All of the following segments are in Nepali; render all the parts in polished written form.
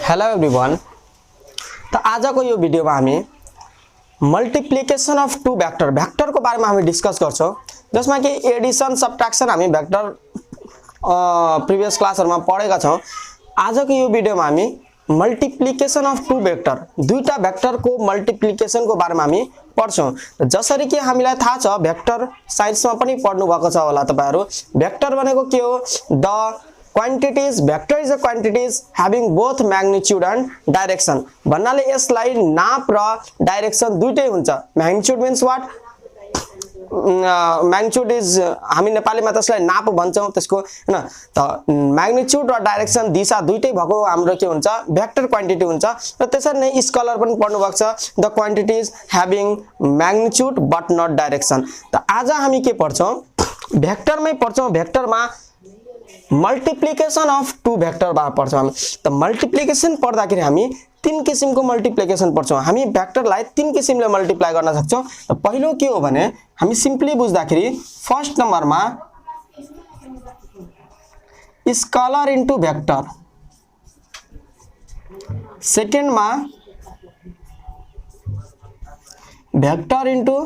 Hello everyone. तो आज को यो भिडियो में हामी multiplication of two vector vector को बारे में हामी डिस्कस गर्छौं, जसमा कि एडिशन सब्ट्रैक्शन हामी भेक्टर प्रिभियस क्लासहरुमा पढेका छौं। आज को यो भिडियो में हामी मल्टिप्लिकेशन अफ टू भेक्टर दुईटा भेक्टर को मल्टिप्लिकेशन को बारे में हामी पढ्छौं। जसरी कि हामीलाई थाहा छ भेक्टर साइन्स में पनि पढ्नु भएको छ होला तपाईहरु। भेक्टर भनेको के हो? The quantities vector is a quantities having both magnitude and direction भन्नाले यसलाई नाप र डाइरेक्सन दुईटै हुन्छ। magnitude means what? magnitude is हामी नेपालीमा त्यसलाई नाप भन्छौं त्यसको हैन। त magnitude र डाइरेक्सन दिशा दुईटै भएको हाम्रो के हुन्छ? भेक्टर क्वान्टिटी हुन्छ। र त्यसरी नै स्केलर पनि पढ्नु भएको छ, the quantities having magnitude but not direction। त आज हामी के पढ्छौं? भेक्टरमै पढ्छौं। भेक्टरमा मल्टिप्लिकेशन अफ टू भेक्टर बारे पढ्छौं हामी। त मल्टिप्लिकेशन पढ्दाखेरि हामी तीन किसिमको मल्टिप्लिकेशन पढ्छौं। हामी भेक्टरलाई तीन किसिमले मल्टिप्लाई गर्न सक्छौं। त पहिलो के हो भने हामी सिम्पली बुझ्दाखेरि फर्स्ट नम्बरमा स्केलर इन्टु भेक्टर, सेकेन्डमा भेक्टर इन्टु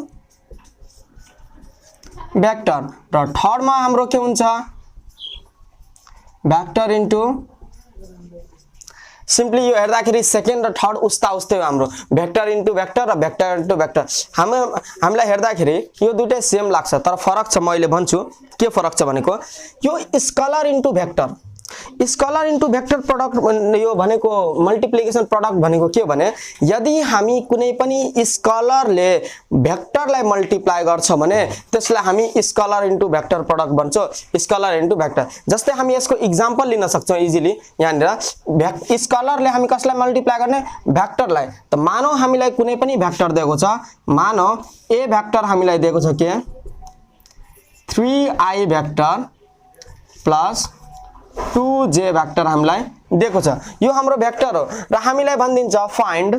भेक्टर र थर्डमा हाम्रो के हुन्छ? भेक्टर इन्टु सिम्पली यो हेर्दाखेरि सेकेन्ड र थर्ड उस्ता उस्तै हो हाम्रो। भेक्टर इन्टु भेक्टर र भेक्टर इन्टु भेक्टर हामीलाई हेर्दाखेरि यो दुईटै सेम लाग्छ, तर फरक छ। मैले भन्छु के फरक छ भनेको यो scalar into vector, scalar into vector product यो भनेको मल्टिप्लिकेशन प्रोडक्ट भनेको के हो भने यदि हामी कुनै पनि स्केलरले भेक्टरलाई मल्टिप्लाई गर्छ भने त्यसलाई हामी स्केलर इन्टु भेक्टर प्रोडक्ट भन्छौं। स्केलर इन्टु भेक्टर जस्तै हामी यसको एक्जाम्पल लिन सक्छौं इजिली। यहाँनिर स्केलरले हामी कसलाई मल्टिप्लाई गर्ने? भेक्टरलाई। त मानौ हामीलाई कुनै पनि भेक्टर दिएको छ, मानौ ए भेक्टर हामीलाई दिएको छ के 3i vector plus 2j vector हामीलाई दिएको छ। यो हाम्रो भेक्टर हो र हामीलाई भनिदिन्छ फाइन्ड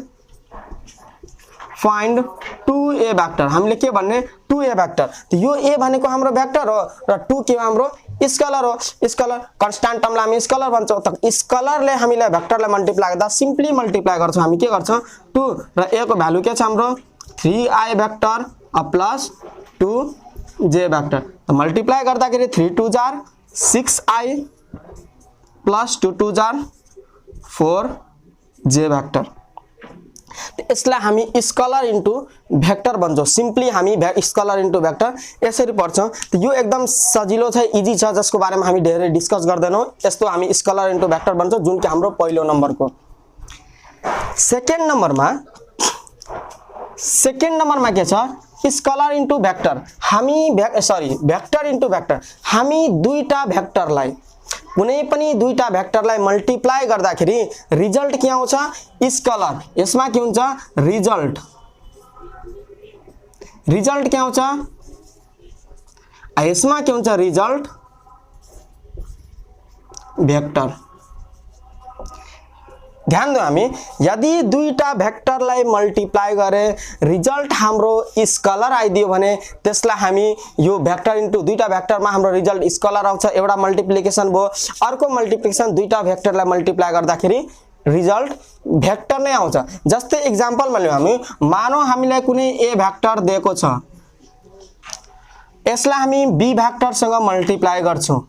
2a भेक्टर। हामीले के भन्ने? 2a vector. त यो a भनेको हाम्रो भेक्टर हो र 2 के हाम्रो स्केलर हो। स्केलर कन्स्ट्यान्ट टर्मलाई हामी स्केलर भन्छौं। त स्केलरले हामीलाई भेक्टरलाई मल्टिप्लाई गर्दा सिम्पली मल्टिप्लाई गर्छौं। हामी के गर्छौं? 2 र a को भ्यालु के छ हाम्रो? 3i vector plus 2j vector. त मल्टिप्लाई गर्दाखेरि 3 2 जार 6i प्लस 2 2 जार 4j भेक्टर। यसलाई हामी स्केलर इन्टु भेक्टर भन्छौं। सिम्पली हामी स्केलर इन्टु भेक्टर यसरी पढ्छौं। त यो एकदम सजिलो छ, इजी छ, जसको बारेमा हामी धेरै डिस्कस गर्दैनौं। यस्तो हामी स्केलर इन्टु भेक्टर भन्छौं, जुन कि हाम्रो पहिलो नम्बरको। सेकेन्ड नम्बरमा के छ? Scalar into vector. हामी भेक्टर इन्टु भेक्टर हामी दुईटा भेक्टरलाई कुनै पनि दुईटा भेक्टरलाई मल्टिप्लाई गर्दाखेरि रिजल्ट के आउँछ? स्केलर। यसमा के हुन्छ? रिजल्ट के आउँछ? यसमा के हुन्छ? Result vector. ध्यान दियौ, हामी यदि दुईटा भेक्टरलाई मल्टिप्लाई गरे रिजल्ट हाम्रो स्केलर आइदियो भने त्यसलाई हामी यो भेक्टर इन्टु दुईटा भेक्टरमा हाम्रो रिजल्ट स्केलर आउँछ। एउटा मल्टिप्लिकेशन भयो। अर्को मल्टिप्लिकेशन दुईटा भेक्टरलाई मल्टिप्लाई गर्दाखेरि रिजल्ट भेक्टर नै आउँछ। जस्तै एक्जाम्पलमा लियौं हामी, मानौ हामीलाई कुनै ए भेक्टर दिएको छ, यसलाई हामी बी भेक्टरसँग मल्टिप्लाई गर्छौं।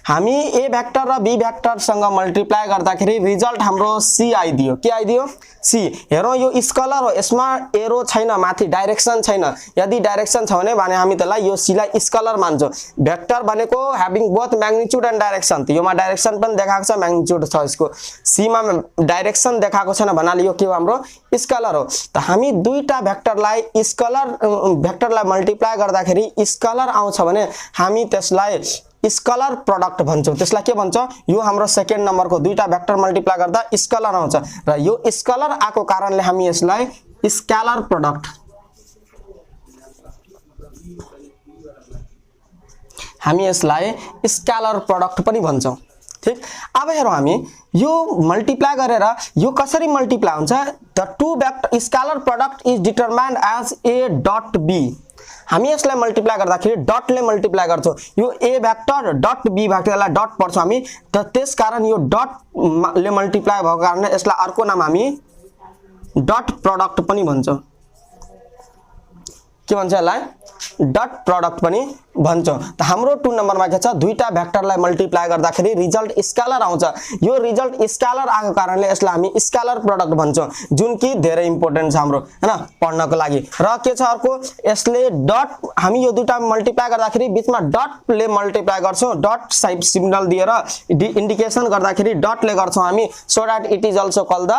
हामी ए भेक्टर र बी भेक्टरसँग मल्टिप्लाई गर्दाखेरि रिजल्ट हाम्रो सी आइदियो। के आइदियो? सी। हेरौं यो स्केलर हो, यसमा एरो छैन, माथि डाइरेक्सन छैन। यदि डाइरेक्सन छ भने हामी त्यसलाई यो सी लाई स्केलर मान्छौं। भेक्टर भनेको having both magnitude and direction. त योमा डाइरेक्सन पनि देखाएको छ, म्याग्निट्युड छ। यसको सी मा डाइरेक्सन देखाएको छैन भन्नाले यो के हो? हाम्रो स्केलर हो। त हामी दुईटा भेक्टरलाई भेक्टरलाई मल्टिप्लाई गर्दाखेरि स्केलर आउँछ भने हामी त्यसलाई स्केलर प्रोडक्ट भन्छौं। त्यसलाई के भन्छ? यो हाम्रो सेकेन्ड नम्बरको दुईटा भेक्टर मल्टिप्लाई गर्दा स्केलर आउँछ र यो स्केलर आको कारणले हामी यसलाई स्केलर प्रोडक्ट पनि भन्छौं। ठीक। अब हेरौं हामी यो मल्टिप्लाई गरेर यो कसरी मल्टिप्लाई हुन्छ? The two vector scalar product is determined as a dot b। हामी यसलाई मल्टिप्लाई गर्दाखेरि डटले मल्टिप्लाई गर्छौं यो ए भेक्टर डट बी भेक्टरलाई डट पढ्छौं हामी त त्यसकारण यो डट ले मल्टिप्लाई भएको कारणले यसलाई अर्को नाम हामी डट प्रोडक्ट पनि भन्छौं के भन्छ यसलाई डट प्रोडक्ट पनि भन्छौं त हाम्रो 2 नम्बरमा के छ दुईटा भेक्टरलाई मल्टिप्लाई गर्दाखेरि रिजल्ट स्केलर आउँछ यो रिजल्ट स्केलर आएको कारणले यसलाई हामी स्केलर प्रोडक्ट भन्छौं जुन कि धेरै इम्पोर्टेन्ट छ हाम्रो हैन पढ्नको लागि र के छ अर्को यसले डट हामी यो दुईटा मल्टिप्लाई गर्दाखेरि बीचमा डटले मल्टिप्लाई गर्छौं डट साइड सिग्नल दिएर इन्डिकेसन गर्दाखेरि डटले गर्छौं हामी so that it is also called the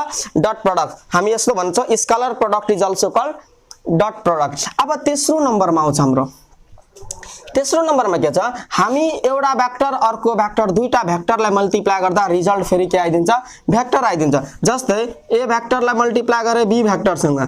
dot product हामी यसो भन्छौं scalar product is also called dot product अब तेस्रो नम्बरमा आउँछ हाम्रो तेस्रो नम्बरमा के छ हामी एउटा भेक्टर अर्को भेक्टर दुईटा भेक्टरलाई मल्टिप्लाई गर्दा रिजल्ट फेरि के आइदिन्छ भेक्टर आइदिन्छ जस्तै ए भेक्टरलाई मल्टिप्लाई गरे बी भेक्टरसँग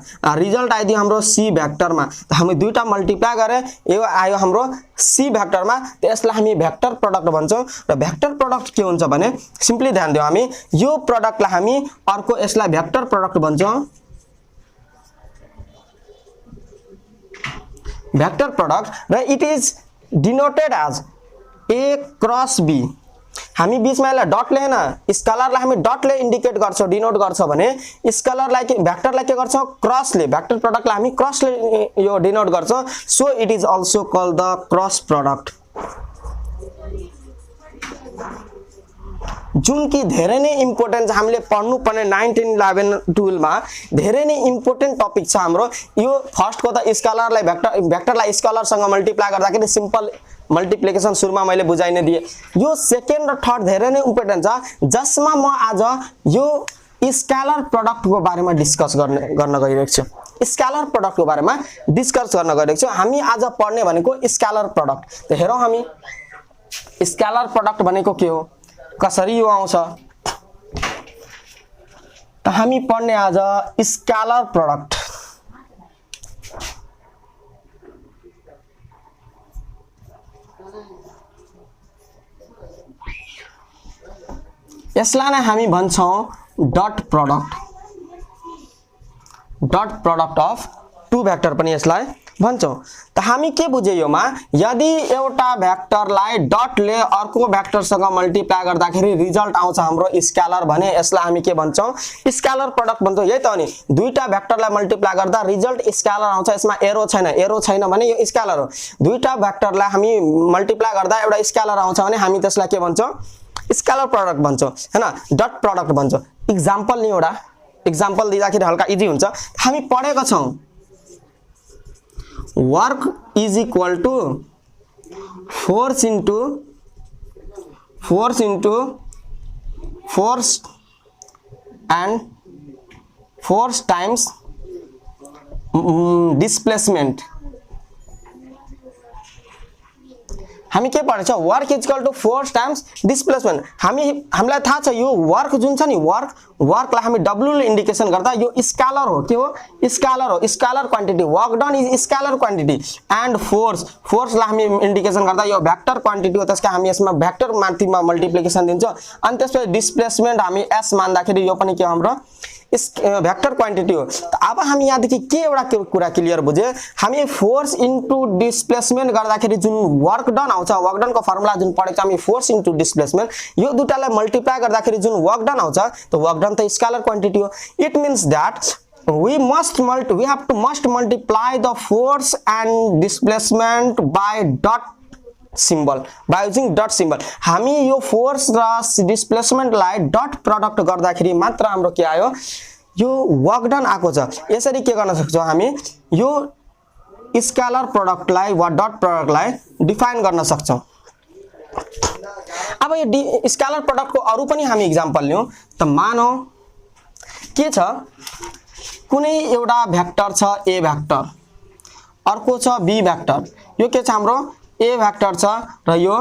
रिजल्ट आइदियो हाम्रो सी भेक्टरमा त हामी दुईटा मल्टिप्लाई गरे यो आयो हाम्रो सी भेक्टरमा त्यसलाई हामी भेक्टर प्रोडक्ट भन्छौं र भेक्टर प्रोडक्ट के हुन्छ भने सिम्पली ध्यान दियौ हामी यो प्रोडक्टलाई हामी अर्को यसलाई भेक्टर प्रोडक्ट भन्छौं vector product र it is denoted as a cross b हामी बीचमा यसलाई डट लेन स्केलरलाई हामी डटले इन्डिकेट गर्छौं डिनोट गर्छौं भने स्केलरलाई के भेक्टरलाई के गर्छौं क्रसले भेक्टर प्रोडक्टलाई हामी क्रसले यो डिनोट गर्छौं so it is also called the cross product जुन कि धेरै नै इम्पोर्टेन्ट छ हामीले पढ्नु पर्ने 9 10 11 12 मा धेरै नै इम्पोर्टेन्ट टपिक छ हाम्रो यो फर्स्ट को त स्केलरलाई भेक्टरलाई स्केलर सँग मल्टिप्लाई गर्दाखेरि सिम्पल मल्टिप्लिकेसन सुरुमा मैले बुझाइ नै दिए यो सेकेन्ड र थर्ड धेरै नै इम्पोर्टेन्ट छ जसमा म आज यो स्केलर प्रोडक्ट को बारेमा डिस्कस गर्न गइरहेको छु स्केलर प्रोडक्ट को बारेमा डिस्कस गर्न गइरहेको छु हामी आज पढ्ने भनेको स्केलर प्रोडक्ट त हेरौं हामी स्केलर प्रोडक्ट भनेको के हो कसरी यो आउँछ त हामी पढ्ने आज स्केलर प्रोडक्ट यसलाई नै हामी भन्छौं dot product of two vector पनि यसलाई भन्छौं त हामी के बुझे योमा यदि एउटा भेक्टरलाई डटले अर्को भेक्टरसँग मल्टिप्लाई गर्दाखेरि रिजल्ट आउँछ हाम्रो स्केलर भने यसलाई हामी के भन्छौं स्केलर प्रोडक्ट भन्छौं यही त हो नि दुईटा भेक्टरलाई मल्टिप्लाई गर्दा रिजल्ट स्केलर आउँछ यसमा एरो छैन भने यो स्केलर हो दुईटा भेक्टरलाई हामी मल्टिप्लाई गर्दा एउटा स्केलर आउँछ भने हामी त्यसलाई के भन्छौं स्केलर प्रोडक्ट भन्छौं हैन डट प्रोडक्ट भन्छौं एक्जाम्पल नि एउटा एक्जाम्पल दिँदाखेरि हल्का इजी हुन्छ हामी पढेको छौं work is equal to force into and force times displacement हामी के पढ्छ work is equal to force times displacement हामीलाई थाहा छ यो वर्क जुन छ नि वर्कलाई हामी w ले इन्डिकेसन गर्दा यो स्केलर हो के हो scalar quantity work done is scalar quantity and फोर्सलाई हामी इन्डिकेसन गर्दा यो भेक्टर क्वान्टिटी हो त्यसका हामी यसमा भेक्टर माथिमा मल्टिप्लिकेसन दिन्छौं अनि त्यसपछि डिस्प्लेसमेन्ट हामी s मान्दाखेरि यो पनि के हाम्रो भेक्टर क्वान्टिटी हो त अब हामी यहाँदेखि के एउटा कुरा क्लियर बुझे हामी फोर्स इन्टु डिस्प्लेसमेन्ट गर्दाखेरि जुन वर्क डन आउँछ वर्क डन को फर्मुला जुन पढेको हामी फोर्स इन्टु डिस्प्लेसमेन्ट यो दुटालाई मल्टिप्लाई गर्दाखेरि जुन वर्क डन आउँछ त वर्क डन त स्केलर क्वान्टिटी हो it means that we have to multiply the force and displacement by dot symbol by using dot symbol हामी यो फोर्स र डिस्प्लेसमेन्ट लाई डट प्रोडक्ट गर्दाखेरि मात्र हाम्रो के आयो यो वर्क डन आको छ यसरी के गर्न सक्छौं हामी यो स्केलर प्रोडक्ट लाई वा डट प्रोडक्ट लाई डिफाइन गर्न सक्छौं अब यो स्केलर प्रोडक्ट को अरु पनि हामी एक्जाम्पल लियौं त मानौ के छ कुनै एउटा भेक्टर छ ए भेक्टर अर्को छ बी भेक्टर यो के छ हाम्रो ए भेक्टर छ र यो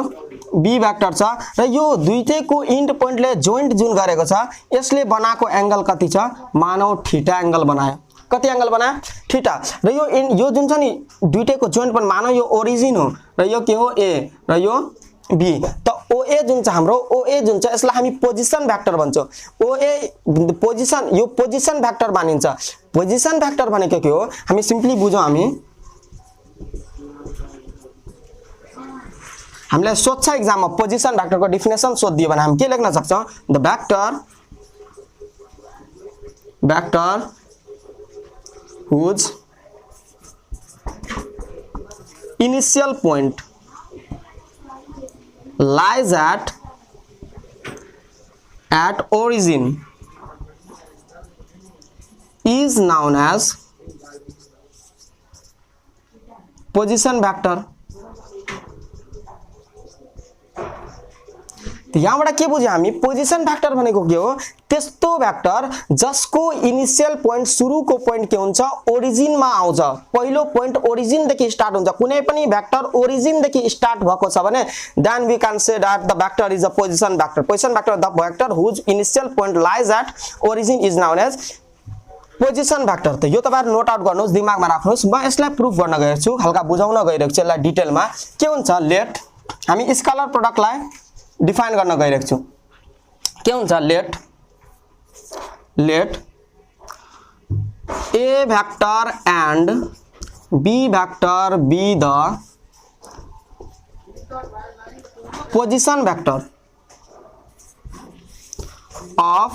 बी भेक्टर छ र यो दुईटैको एन्ड पोइन्टले जोइन्ट जुन गरेको छ यसले बनाएको एंगल कति छ मानौ थीटा एंगल बनायो कति एंगल बनायो थीटा र यो जुन छ नि दुईटैको जोइन्ट पनि मानौ यो ओरिजिन हो र यो के हो ए र यो बी त ओए जुन छ हाम्रो ओए जुन छ यसलाई हामी पोजिसन भेक्टर भन्छौं ओए पोजिसन यो पोजिसन भेक्टर मानिन्छ पोजिसन भेक्टर भनेको के हो हामी सिम्पली बुझौं हामी हामीलाई सोध्छ एक्जाममा पोजिसन भेक्टरको डेफिनेसन सोधिदियो भने हामी के लेख्न सक्छौं the vector whose initial point lies at origin is known as position vector. यहाँबाट के बुझ्यौ हामी पोजिसन भेक्टर भनेको के हो त्यस्तो भेक्टर जसको इनिशियल पोइन्ट सुरुको पोइन्ट के हुन्छ ओरिजिन मा आउँछ पहिलो पोइन्ट ओरिजिन देखि स्टार्ट हुन्छ कुनै पनि भेक्टर ओरिजिन देखि स्टार्ट भएको छ भने then we can say that the vector is a position vector the vector whose initial point lies at origin is known as position vector. त यो तपाईहरु नोट आउट गर्नुस् दिमागमा राख्नुस् म यसलाई प्रुफ गर्न गएको छु हल्का बुझाउन गइरहेको छु यसलाई डिटेलमा के हुन्छ लेट हामी स्केलर प्रोडक्टलाई डिफाइन गर्न गइरहेको छु के हुन्छ late a vector and b vector be the position vector of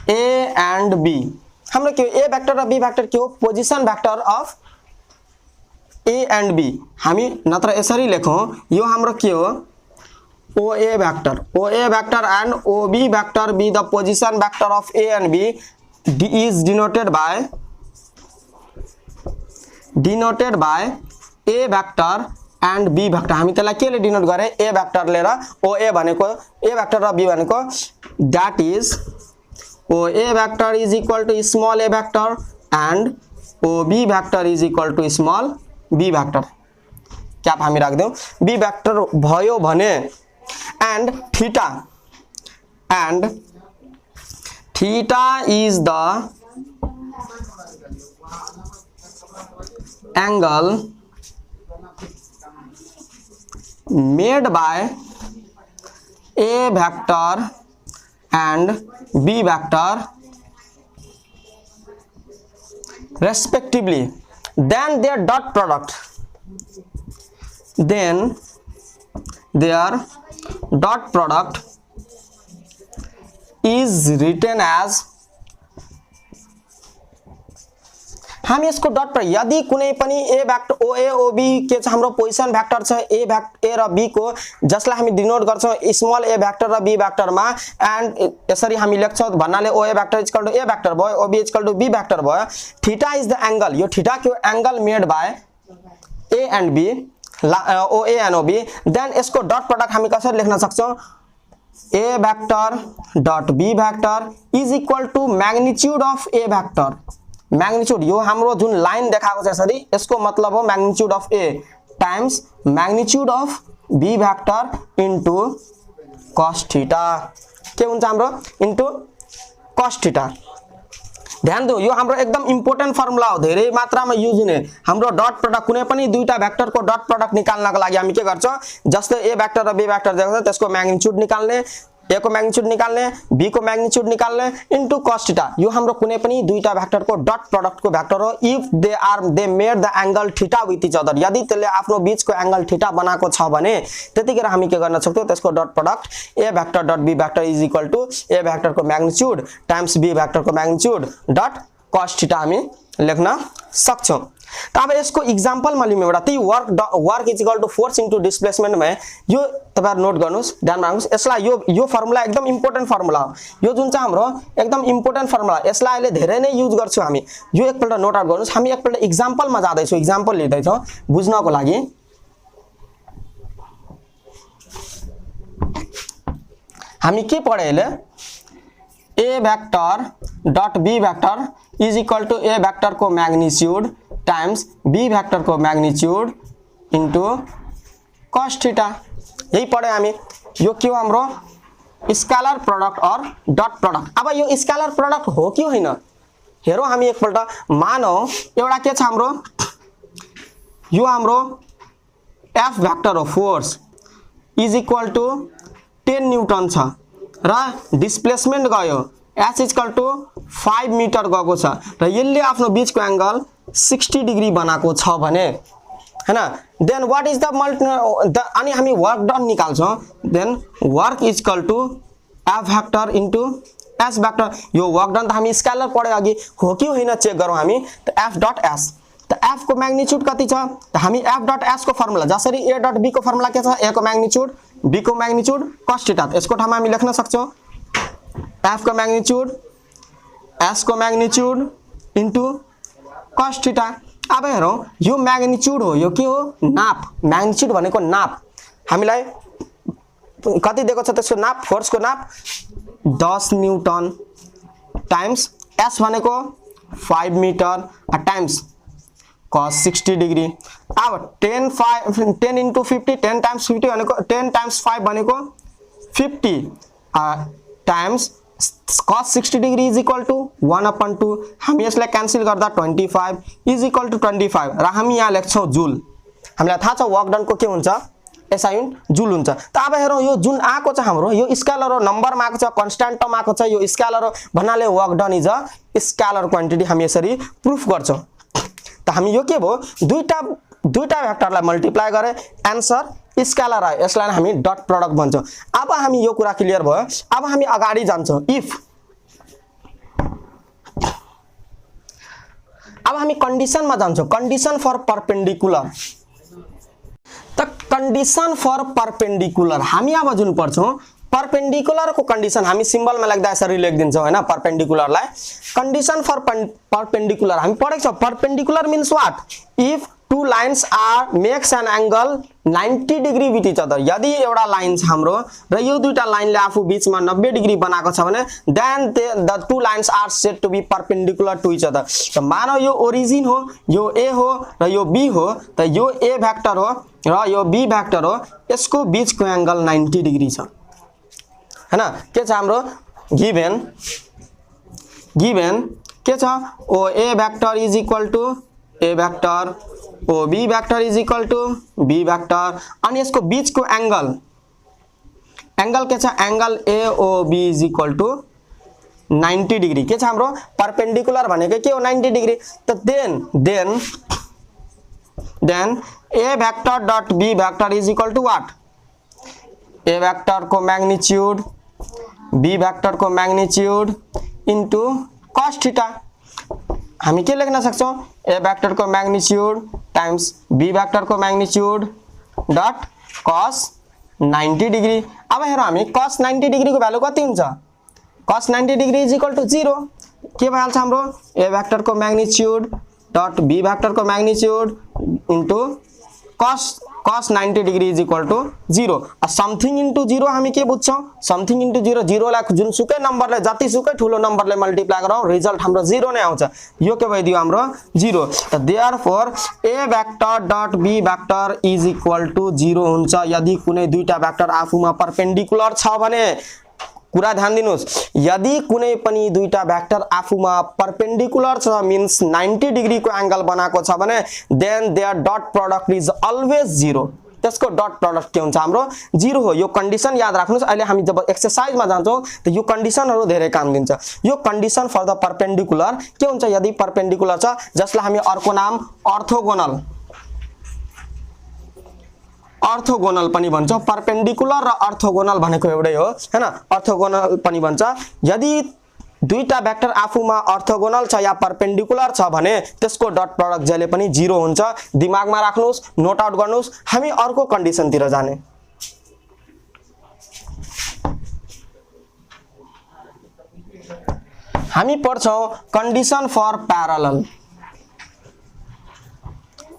a and b हाम्रो के a vector र b vector के हो position vector of a and b हामी नत्र यसरी लेखौं यो हाम्रो के हो OA vector and OB vector be the position vector of A and B is denoted by A vector and B vector हामी त्यसलाई केले डिनोट गरे A vector लिएर OA भनेको A vector र B भनेको that is OA vector is equal to small a vector and OB vector is equal to small b vector cap हामी राख्दियौ B vector भयो भने and theta is the angle made by A vector and B vector respectively then their dot product is written as हामी यसको डट पर यदि कुनै पनि a भेक्टर OA OB के छ हाम्रो पोजिसन भेक्टर छ a र b को जसलाई हामी डिनोट गर्छौं स्मल a भेक्टर र b भेक्टर मा एन्ड यसरी हामी लेख्छौं भन्नाले OA vector equal to a vector भयो OB equal to b vector भयो थीटा इज द एंगल यो थीटा को angle made by a and b OA and OB then यसको डट प्रोडक्ट हामी कसरी लेख्न सक्छौं a vector dot b vector is equal to magnitude of a vector magnitude यो हाम्रो जुन लाइन देखाएको छ यसरी यसको मतलब हो magnitude of a times magnitude of b vector into cos theta के हुन्छ हाम्रो into cos theta ध्यान दिनु यो हाम्रो एकदम इम्पोर्टेन्ट फर्मुला हो धेरै मात्रामा युज हुने हाम्रो डट प्रोडक्ट कुनै पनि दुईटा भेक्टरको डट प्रोडक्ट निकाल्नको लागि हामी के गर्छौं जस्तै a भेक्टर र b भेक्टर दिएको छ त्यसको म्याग्निट्युड निकाल्ने a को म्याग्निट्युड निकाल्ने b को म्याग्निट्युड निकाल्ने इन्टु cos थीटा यो हाम्रो कुनै पनि दुईटा भेक्टरको डट प्रोडक्टको भेक्टर हो if they made the angle theta with each other यदि त्यसले आफ्नो बीचको एंगल थीटा बनाएको छ भने त्यतिखेर हामी के गर्न सक्छौं त्यसको dot product a vector dot b vector is equal to a vector को म्याग्निट्युड टाइम्स b भेक्टर को म्याग्निट्युड डट cos थीटा हामी लेख्न सक्छौं त अब यसको एग्जांपल मा लियौं एउटा त्यही work is equal to force into displacement मा यो तपाईहरु नोट गर्नुस् ध्यान राख्नुस् यसलाई यो फर्मुला एकदम इम्पोर्टेन्ट फर्मुला हो यो जुन चाहिँ हाम्रो एकदम इम्पोर्टेन्ट फर्मुला यसलाई अहिले धेरै नै युज गर्छौं हामी यो एकपल्ट नोट आउट गर्नुस् हामी एकपल्ट एग्जांपल मा जाँदै छौं एग्जांपल लिँदै छौं बुझ्नको लागि हामी के पढे अहिले a vector dot b vector is equal to a vector को मैग्नीट्यूड टाइम्स b vector को मैग्नीट्यूड into cos थीटा यही पढे हामी यो के हो हाम्रो स्केलर प्रोडक्ट और डट प्रोडक्ट अब यो स्केलर प्रोडक्ट हो कि होइन हेरौं हामी एकपल्ट मानौ एउटा के छ हाम्रो यो हाम्रो f vector हो force is equal to 10 Newton छ र डिस्प्लेसमेन्ट गयो s इक्वल टु 5 मिटर गएको छ र यसले आफ्नो बीचको एंगल 60 डिग्री बनाएको छ भने है ना। देन व्हाट इज द अनि हामी वर्क डन निकाल्छौं। Then work is equal to F vector into S vector. यो वर्क डन त हामी स्केलर पढे अघि हो कि होइन चेक गरौँ हामी। त एफ डट एस, त एफ को म्याग्निट्युड कति छ त हामी एफ डट एस को फर्मुला जसरी ए डट बी को फर्मुला के छ, ए को म्याग्निट्युड बी को म्याग्निट्युड cos थीटा। यसको ठाउँमा हामी लेख्न सक्छौं एफ को म्याग्निट्युड एस को म्याग्निट्युड इन्टु cos थीटा। अब हेरौं यो म्याग्निट्युड हो, यो के हो नाप। म्याग्निट्युड भनेको नाप। हामीलाई कति दिएको छ त्यसको नाप, फोर्स को नाप 10 न्यूटन टाइम्स एस भनेको 5 मिटर टाइम्स cos 60 डिग्री। अब 10 into 50 10 times 50 भनेको 10 times 5 भनेको 50 times cos 60 degree is equal to 1/2। हामी यसलाई क्यान्सल गर्दा 25 इज इक्वल टू 25 र हामी यहाँ लेख्छौं जुल। हामीलाई थाहा छ वर्क डन को के हुन्छ, एसआई युनिट जुल हुन्छ। त अब हेरौं यो जुन आको छ हाम्रो यो स्केलर हो, नम्बर मा आको छ, कन्स्ट्यान्ट टर्म आको छ, यो स्केलर हो भन्नाले work done is a scalar quantity. हामी यसरी प्रुफ गर्छौं। त हामी यो के भो दुईटा भेक्टरलाई मल्टिप्लाई गरे आन्सर स्केलर आयो, यसलाई हामी डट प्रोडक्ट भन्छौं। अब हामी यो कुरा क्लियर भयो। अब हामी अगाडि जान्छौं। इफ अब हामी कन्डिसनमा जान्छौं, कन्डिसन फर परपेन्डिकुलर। त कन्डिसन फर परपेन्डिकुलर हामी अब जुन पढ्छौं परपेन्डिकुलर को कंडीशन हामी सिम्बल में लेख्दा यसरी लेखिदिन्छौं हैन। परपेन्डिकुलरलाई कंडीशन फर परपेन्डिकुलर हामी पढेको छ। Perpendicular means what, if two lines are makes an angle 90 degree with each other. यदि एउटा लाइन छ हाम्रो र यो दुईटा लाइनले आफू बीचमा 90 डिग्री बनाएको छ भने then the two lines are said to be perpendicular to each other. त मानौ यो ओरिजिन हो, यो ए हो र यो बी हो, त यो ए भेक्टर हो र यो बी भेक्टर हो, यसको बीचको एंगल 90 डिग्री छ हैन। के छ हाम्रो गिभन के छ, O A vector is equal to A vector, O B vector is equal to B vector, अनि यसको बीचको एंगल के छ, angle A O B is equal to 90 degree. के छ हाम्रो परपेन्डिकुलर भनेको के हो 90 डिग्री। त then a vector dot be vector is equal to what, a vector को मैग्नीट्यूड बी भेक्टर को मैग्नीट्यूड इन्टु cos थीटा। हामी के लेख्न सक्छौं, ए भेक्टर को मैग्नीट्यूड टाइम्स बी भेक्टर को मैग्नीट्यूड डट cos 90 डिग्री। अब हेरौं हामी cos 90 डिग्री को भ्यालु कति हुन्छ, cos 90 degree is equal to 0। के भइहाल्छ हाम्रो ए भेक्टर को मैग्नीट्यूड डट बी भेक्टर को magnitude into cos 90 degree is equal to 0। Something into 0 हामी के बुझ्छौं, समथिङ इन्टु 0, 0 लाई जुनसुकै नम्बरले जतिसुकै ठूलो नम्बरले मल्टिप्लाई गरौँ रिजल्ट हाम्रो 0 नै आउँछ। यो के भइदियो हाम्रो 0। त therefore a vector dot be vector is equal to 0 हुन्छ यदि कुनै दुईटा भेक्टर आफूमा परपेन्डिकुलर छ भने। कुरा ध्यान दिनुस्, यदि कुनै पनि दुईटा भेक्टर आफूमा परपेन्डिकुलर छ मीन्स 90 डिग्री को एंगल बनाएको छ भने then their dot product is always 0। त्यसको डट प्रोडक्ट के हुन्छ हाम्रो 0 हो। यो कन्डिसन याद राख्नुस्। अहिले हामी जब एक्सरसाइजमा जान्छौं त यो कन्डिसनहरु धेरै काम दिन्छ। यो कन्डिसन फर द परपेन्डिकुलर के हुन्छ, यदि परपेन्डिकुलर छ जसलाई हामी अर्को नाम अर्थोगोनल पनि भन्छौं। परपेन्डिकुलर र अर्थोगोनल भनेको एउटै हो हैन। अर्थोगोनल पनि भन्छ। यदि दुईटा भेक्टर आफूमा अर्थोगोनल छ या परपेन्डिकुलर छ भने त्यसको डट प्रोडक्ट जहिले पनि 0 हुन्छ। दिमागमा राख्नुस्, नोट आउट गर्नुस्। हामी अर्को कन्डिसन तिर जाने। हामी पढ्छौं condition for parallel.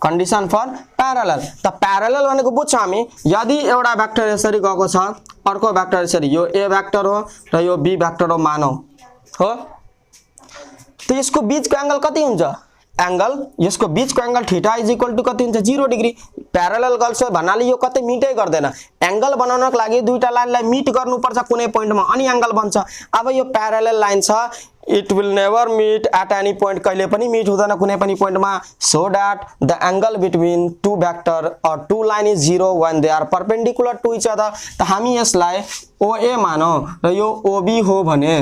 Condition for parallel. त प्यारलल भनेको बुझ्छौं हामी, यदि एउटा भेक्टर यसरी गएको छ, अर्को भेक्टर यसरी, यो ए भेक्टर हो र यो बी भेक्टर हो मानौ हो, त यसको बीचको एंगल कति हुन्छ, एंगल यसको बीचको angle theta is equal to कति हुन्छ 0 डिग्री। प्यारलल गर्छ भन्नाले यो कतै मिटै गर्दैन। एंगल बनाउनको लागि दुईटा लाइनलाई मिट गर्नुपर्छ कुनै पोइन्टमा अनि एंगल बन्छ। अब यो प्यारलल लाइन छ, it will never meet at any point, कहिले पनि मिट हुँदैन कुनै पनि पोइन्टमा। so that the angle between two vector or two line is 0 when they are perpendicular to each other। त हामी यसलाई OA मानौ र यो OB हो भने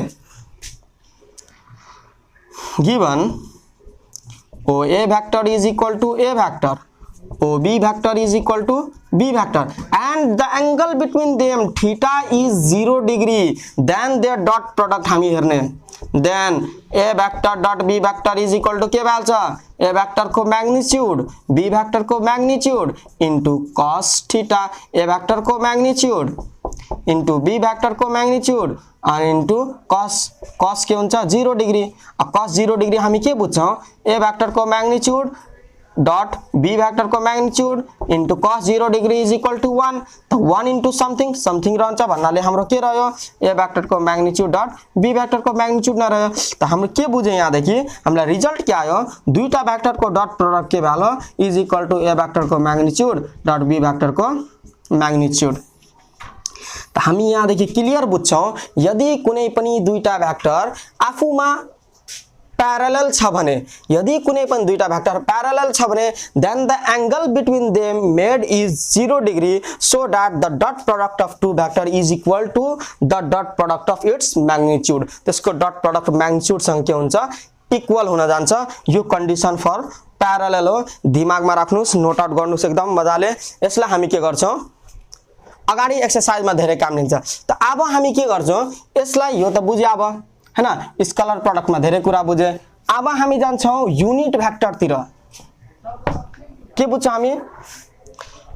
given OA vector is equal to A vector OB vector is equal to B vector and the angle between them theta is 0 degree, then their dot product हामी हेर्ने, then A vector dot B vector is equal to के भइहाल्छ, A vector को magnitude B vector को magnitude into cos theta, A vector को magnitude into B vector को magnitude and into cos के हुन्छ 0 डिग्री। अब cos 0 डिग्री हामी के बुझ्छौं, A vector को magnitude dot B vector को magnitude into cos 0 degree is equal to 1, तो 1 into something रहन्छ भन्नाले हाम्रो के रह्यो, A vector को magnitude dot B vector को magnitude नरह्यो। त हाम्रो के बुझे यहाँदेखि, हामीलाई रिजल्ट के आयो, दुईटा भेक्टर को डट प्रोडक्ट के value is equal to A vector को magnitude dot B vector को magnitude। त हामी यहाँदेखि क्लियर बुझ्छौं, यदि कुनै पनि दुईटा भेक्टर आफुमा parallel छ भने, यदि कुनै पनि दुईटा भेक्टर parallel छ भने then the angle between them made is 0 degree so that the dot product of two vector is equal to the dot product of its magnitude। त्यसको dot product magnitude सँग के हुन्छ, इक्वल हुन जान्छ। यो कन्डिसन फर प्यारलल हो, दिमागमा राख्नुस्, नोट आउट गर्नुस् एकदम मजाले। यसलाई हामी के गर्छौं, अगाडि एक्सरसाइजमा धेरै काम लिन्छ। त अब हामी के गर्छौं, यसलाई यो त बुझ्यो अब हैन, स्केलर प्रोडक्ट में धेरै कुरा बुझे। अब हामी जान्छौं युनिट भेक्टर तिर। के बुझ्छौं हामी,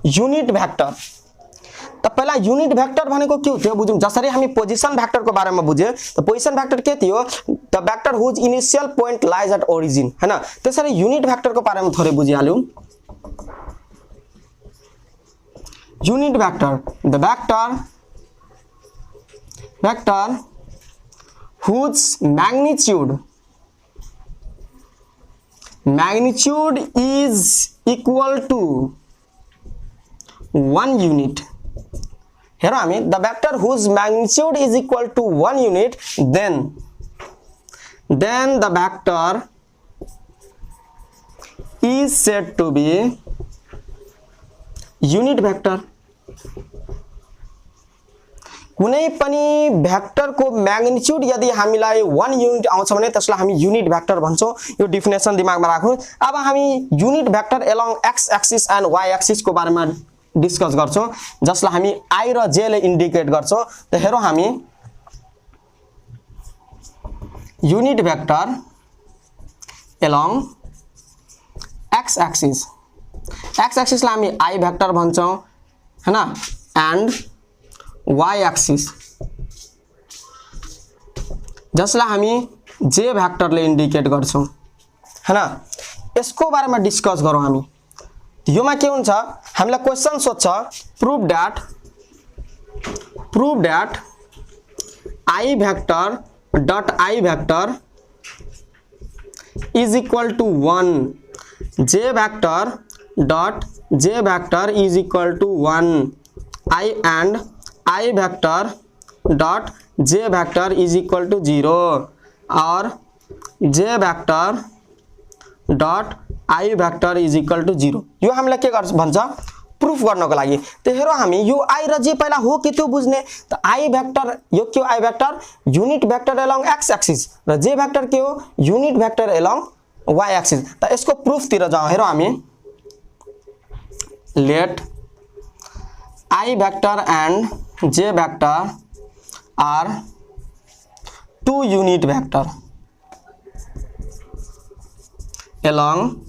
युनिट भेक्टर। त पहिला युनिट भेक्टर भनेको के हो त्यो बुझौं। जसरी हामी पोजिसन भेक्टर को बारेमा बुझे, त पोजिसन भेक्टर के थियो, the vector whose initial point lies at origin हैन। त्यसरी युनिट भेक्टर को बारेमा थोरै बुझिहाल्यौं। Unit vector, the vector whose magnitude is equal to 1 unit। हेर हामी, the vector whose magnitude is equal to 1 unit, then the vector is said to be unit vector। कुनै पनि भेक्टर को मैग्निट्यूड यदि हामीलाई 1 युनिट आउँछ भने त्यसलाई हामी युनिट भेक्टर भन्छौं। यो डेफिनेसन दिमागमा राख्नु। अब हामी unit vector along X axis and Y axis को बारेमा डिस्कस गर्छौं, जसलाई हामी आई र जे ले इन्डिकेट गर्छौं। त हेरौं हामी unit vector along X axis लाई हामी आई भेक्टर भन्छौं हैन, एन्ड y एक्सिस जसलाई हामी j भेक्टर ले इन्डिकेट गर्छौं हैन। यसको बारेमा डिस्कस गरौं हामी। योमा के हुन्छ, हामीलाई क्वेशन सोध्छ, prove that i vector dot i vector is equal to 1, j vector dot j vector is equal to 1, i and I vector dot j vector is equal to 0 और j vector dot I vector is equal to 0। यो हामीलाई के भन्छ, प्रूफ गर्नको लागि। त हेरौं हामी यो I र j पहिला हो के त्यो बुझ्ने। त I भेक्टर, यो के हो, I vector unit vector along x axis र j भेक्टर के हो, unit vector along y axis. त यसको प्रूफ तिर जाउँ। हेरौं हामी, late I vector and j vector are two unit vector along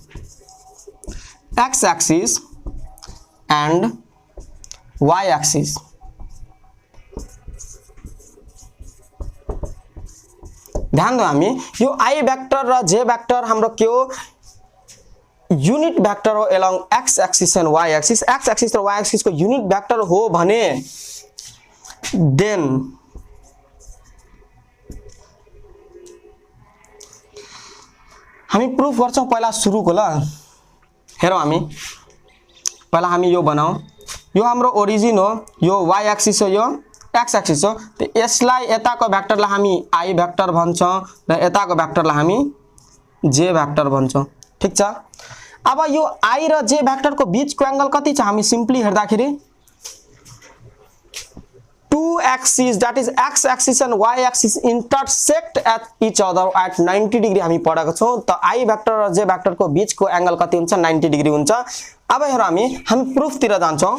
x axis and y axis। ध्यान दो, हामी यो I vector र j vector हाम्रो के हो, युनिट भेक्टर हो along x axis and y axis. x axis र y एक्सिस को युनिट भेक्टर हो भने देन हामी प्रूफ गर्छौं। पहिला सुरुको ल हेरौं हामी, पहिला हामी यो बनाऊ। यो हाम्रो ओरिजिन हो, यो y एक्सिस हो, यो x एक्सिस हो। त यसलाई यताको भेक्टरलाई हामी I भेक्टर भन्छौं र यताको भेक्टरलाई हामी j भेक्टर भन्छौं। ठीक छ। अब यो I र j भेक्टर को बीच को एंगल कति छ, हामी सिम्पली हेर्दाखेरि 2 axes that is x axis and y axis intersect at each other at 90 degree हामी पढेको छौं। त I भेक्टर र j भेक्टर को बीच को एंगल कति हुन्छ, 90 डिग्री हुन्छ। अब हेर हामी प्रुफ तिर जान्छौं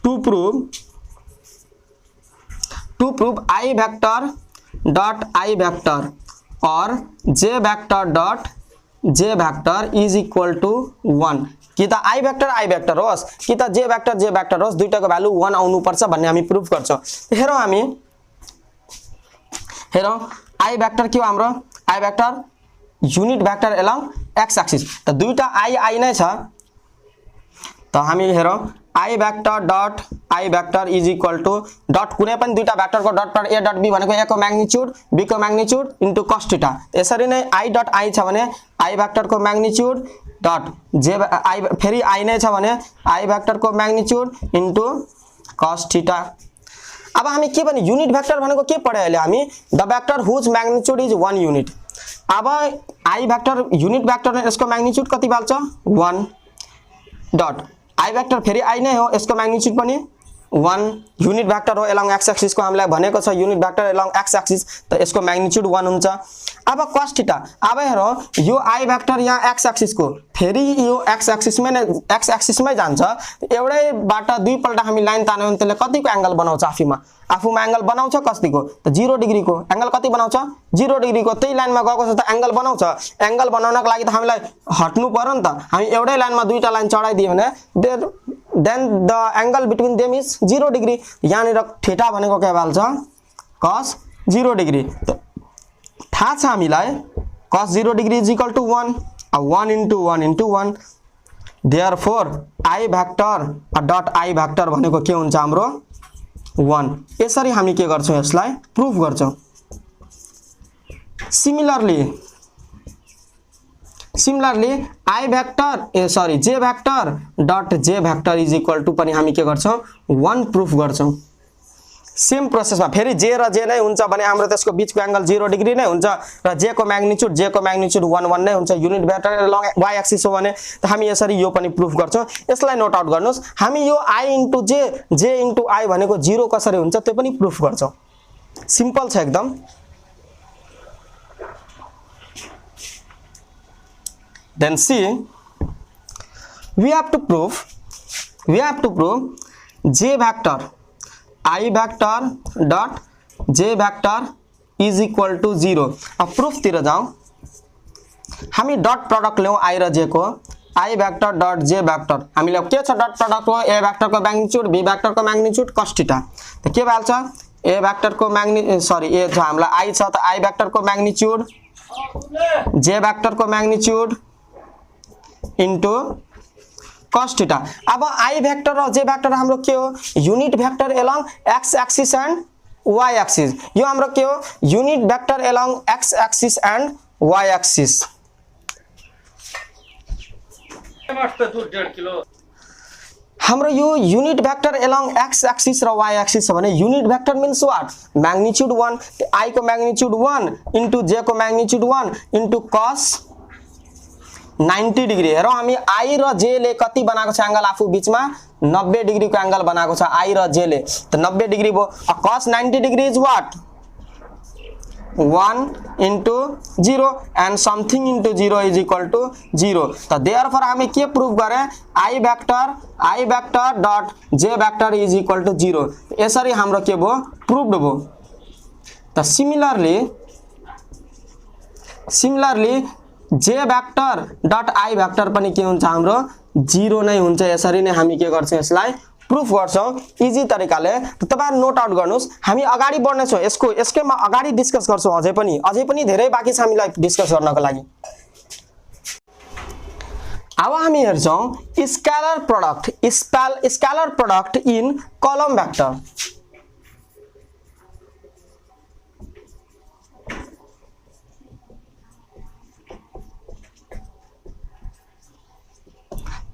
to prove I vector dot I vector or J vector dot J vector is equal to 1 कि त I vector होस् कि त J vector होस् दुईटाको भ्यालु 1 आउनु पर्छ भन्ने हामी प्रुफ गर्छौं। हेरौं I vector के हो हाम्रो I vector unit vector along x axis त दुईटा I नै छ त हामी हेरौं I vector dot I vector is equal to dot कुनै पनि दुईटा भेक्टर को डट a dot b भनेको a को म्याग्निट्युड b को म्याग्निट्युड इन्टु cos थीटा। यसरी नै I dot I छ भने I vector को म्याग्निट्युड डट j I फेरि I नै छ भने I vector को म्याग्निट्युड इन्टु cos थीटा। अब हामी के भने युनिट भेक्टर भनेको के पढे अहिले हामी the vector whose magnitude is 1 unit. अब I vector युनिट भेक्टर ने यसको म्याग्निट्युड कति बाल्छ 1 डट I vector फेरि I नै हो यसको म्याग्निट्युड पनि 1 युनिट भेक्टर हो along x axis को हामीलाई भनेको छ unit vector along x axis त यसको म्याग्निट्युड 1 हुन्छ। अब cos थीटा अब हेरौं यो I vector यहाँ x axis को फेरि यो x axis मै जान्छ एउटै बाटा दुई पल्ट हामी लाइन तान्यौ भने त्यसले कतिको एंगल बनाउँछ आफुमा एंगल बनाउँछ कतिको त 0 डिग्री को एंगल कति बनाउँछ 0 डिग्री को त्यही लाइनमा गएको छ त एंगल बनाउँछ। एंगल बनाउनको लागि त हामीलाई हट्नु पर्यो नि त हामी एउटै लाइनमा दुईटा लाइन चढाइदियो भने then the angle between them is 0 degree यहाँनिर थीटा भनेको के भन्छ cos 0 degree थाहा छ हामीलाई cos 0 degree is equal to 1 1 into 1 into 1 therefore I vector dot I vector भनेको के हुन्छ हाम्रो 1। यसरी हामी के गर्छौं यसलाई प्रुफ गर्छौं। Similarly I vector J vector dot J vector is equal to पनि हामी के गर्छौं 1 प्रुफ गर्छौं। सेम प्रोसेसमा फेरि J र J नै हुन्छ भने हाम्रो त्यसको बीचको एंगल 0 डिग्री नै हुन्छ र J को म्याग्निट्युड 1 नै हुन्छ unit vector along y axis हो भने त हामी यसरी यो पनि प्रुफ गर्छौं। यसलाई नोट आउट गर्नुस् हामी यो I into J into I भनेको 0 कसरी हुन्छ त्यो पनि प्रुफ गर्छौं। सिम्पल छ एकदम। Then see we have to prove J vector I vector dot J vector is equal to 0। अब प्रूफ तिर जाऊ हामी डट प्रोडक्ट ल्याउ I र J को I vector dot J vector हामीले के छ डट प्रोडक्ट हो A vector को म्याग्निट्युड B vector को म्याग्निट्युड cos थीटा त के भन्छ A vector को A छ हामीलाई I छ त I vector को म्याग्निट्युड J vector को म्याग्निट्युड इन्टु cos थीटा। अब I vector र J vector हाम्रो के हो unit vector along x axis and y axis यो हाम्रो के हो unit vector along x axis and y axis। हाम्रो यो unit vector along x axis र y axis छ भने unit vector means what magnitude 1 I को म्याग्निट्युड 1 इन्टु J को म्याग्निट्युड 1 इन्टु cos 90 डिग्री। हेरौं हामी I र J ले कति बनाएको छ एंगल आफू बीचमा 90 डिग्री को एंगल बनाएको छ I र J ले त 90 डिग्री भो cos 90 degree is what 1 into 0 and something into 0 is equal to 0 त therefore हामी के प्रूफ गरे I vector dot J vector is equal to 0 यसरी हाम्रो के भो प्रूफड भो। त similarly J vector dot I vector पनि के हुन्छ हाम्रो 0 नै हुन्छ। यसरी नै हामी के गर्छौं यसलाई प्रूफ गर्छौं इजी तरिकाले। तपाईहरु नोट आउट गर्नुस् हामी अगाडि बढ्ने छौं यसकैमा अगाडि डिस्कस गर्छौं अझै पनि धेरै बाँकी छ हामीलाई डिस्कस गर्नको लागि। अब हामी हेर्छौं स्केलर प्रोडक्ट इन कलम भेक्टर।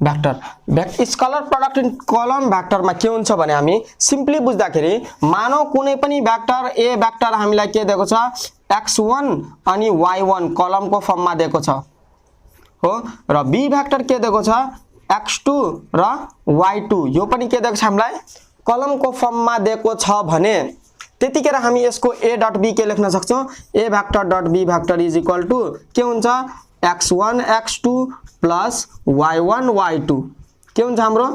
स्केलर प्रोडक्ट इन कलम भेक्टर मा के हुन्छ भने हामी सिम्पली बुझ्दाखेरि मानौ कुनै पनि भेक्टर A भेक्टर हामीलाई के दिएको छ x1 अनि y1 कलम को फर्म मा दिएको छ हो र B भेक्टर के दिएको छ x2 र y2 यो पनि के दिएको छ हामीलाई कलम को फर्म मा दिएको छ भने त्यतिखेर हामी यसको A डट B के लेख्न सक्छौं A vector dot B vector is equal to के हुन्छ x1 x2 plus y1 y2 के हुन्छ हाम्रो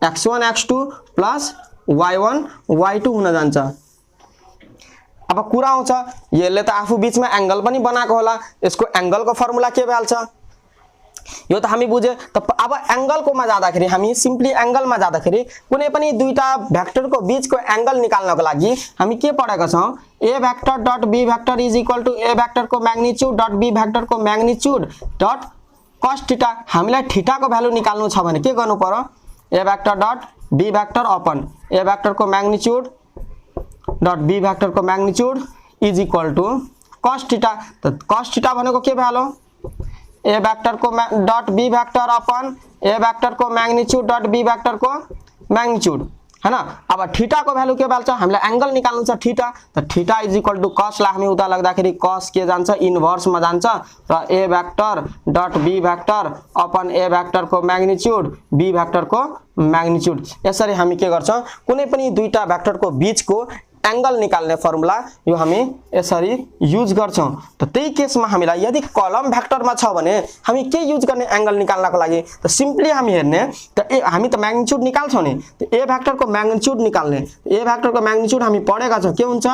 x1 x2 plus y1 y2 हुन जान्छ। अब कुरा आउँछ यसले त आफू बीचमा एंगल पनि बनाएको होला, यसको एंगलको फर्मुला के भइहाल्छ यो त हामी बुझे। त अब एंगलको मा जाँदाखेरि हामी सिम्पली एंगलमा जाँदाखेरि कुनै पनि दुईटा भेक्टरको बीचको एंगल निकाल्नको लागि हामी के पढेका छौं, a vector dot b vector is equal to a भेक्टरको म्याग्निट्युड डट b भेक्टरको म्याग्निट्युड डट cos थीटा। हामीलाई थीटाको भ्यालु निकाल्नु छ भने के गर्नु पर्यो, a vector dot b vector upon a भेक्टरको म्याग्निट्युड डट b भेक्टरको magnitude is equal to cos theta. त cos थीटा भनेको के भ्यालु, a भेक्टर को dot b vector upon a vector को मैग्नीट्यूड डट b भेक्टर को मैग्नीट्यूड है ना। अब थीटा को भ्यालु के भन्छ, हामीलाई एंगल निकाल्नु छ थीटा। त theta is equal to cos ला हामी उता लाग्दाखेरि cos के जान्छ इन्भर्स मा जान्छ र a vector dot b vector upon a vector को मैग्नीट्यूड b भेक्टर को मैग्नीट्यूड। यसरी हामी के गर्छौं, कुनै पनि दुईटा भेक्टर को बीच को एंगल निकाल्ने फर्मुला यो हामी यसरी युज गर्छौं। त त्यही केसमा हामीलाई यदि कलम भेक्टरमा छ भने हामी के युज गर्ने एंगल निकाल्नको लागि, त सिम्पली हामी हेर्ने त हामी त म्याग्निट्युड निकाल्छौं नि, त a भेक्टरको म्याग्निट्युड निकाल्ने। a भेक्टरको म्याग्निट्युड हामी पढेका छौं के हुन्छ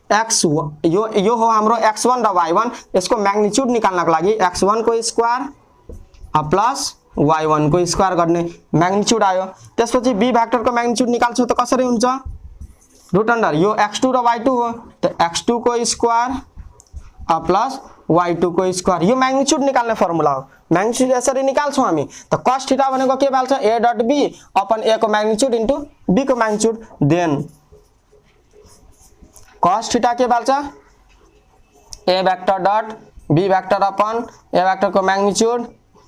x यो हो हाम्रो x1 र y1, यसको म्याग्निट्युड निकाल्नको लागि x1 को स्क्वायर प्लस y1 को स्क्वायर गर्ने म्याग्निट्युड आयो। त्यसपछि b भेक्टरको म्याग्निट्युड निकाल्छौं त कसरी हुन्छ, रूट अंडर यो x2 र y2 हो तो x2 को स्क्वायर प्लस y2 को स्क्वायर, यो मैग्नीट्यूड निकाल्ने फर्मुला हो। मैग्नीट्यूड यसरी निकाल्छौं हामी। त cos थीटा भनेको के भन्छ a dot b upon a को मैग्नीट्यूड इन्टु b को मैग्नीट्यूड, देन cos थीटा के भन्छ a vector dot b vector upon a vector को मैग्नीट्यूड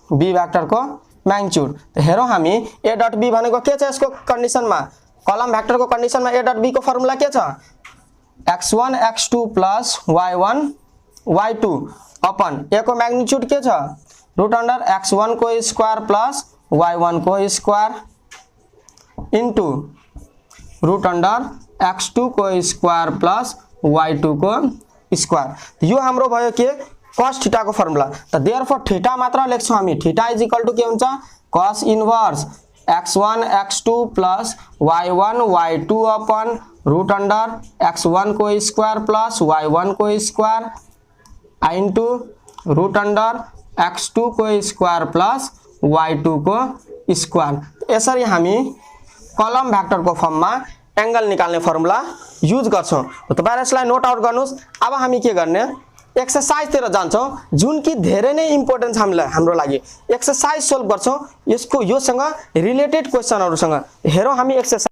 b वेक्टर को मैग्नीट्यूड। त हेरौं हामी a डट b भनेको के छ, यसको कन्डिसनमा कलम भेक्टर को कंडीशन में a डट b को फर्मुला के छ, x1 x2 plus y1 y2 upon a को मैग्नीट्यूड के छ रूट अंडर x1 को स्क्वायर प्लस y1 को square into route under x2 को स्क्वायर प्लस y2 को स्क्वायर। यो हाम्रो भयो के cos थीटा को फर्मुला। त देयरफोर थीटा मात्र लेख्छौं हामी, थीटा इज इक्वल टु के हुन्छ cos inverse x1 x2 plus y1 y2 upon route under x1 को स्क्वायर प्लस y1 को square into route under x2 को स्क्वायर प्लस y2 को स्क्वायर। यसरी हामी कलम भेक्टर को फर्म में एंगल निकाल्ने फर्मुला युज गर्छौं। तपाईहरु यसलाई नोट आउट गर्नुस्। अब हामी के गर्ने एक्सरसाइज तिर जान्छौं जुन कि धेरै नै इम्पोर्टेन्ट छ हाम्रो लागि। एक्सरसाइज सोल्भ गर्छौं यसको योसँग रिलेटेड क्वेशनहरुसँग। हेरौं हामी एक्सरसाइज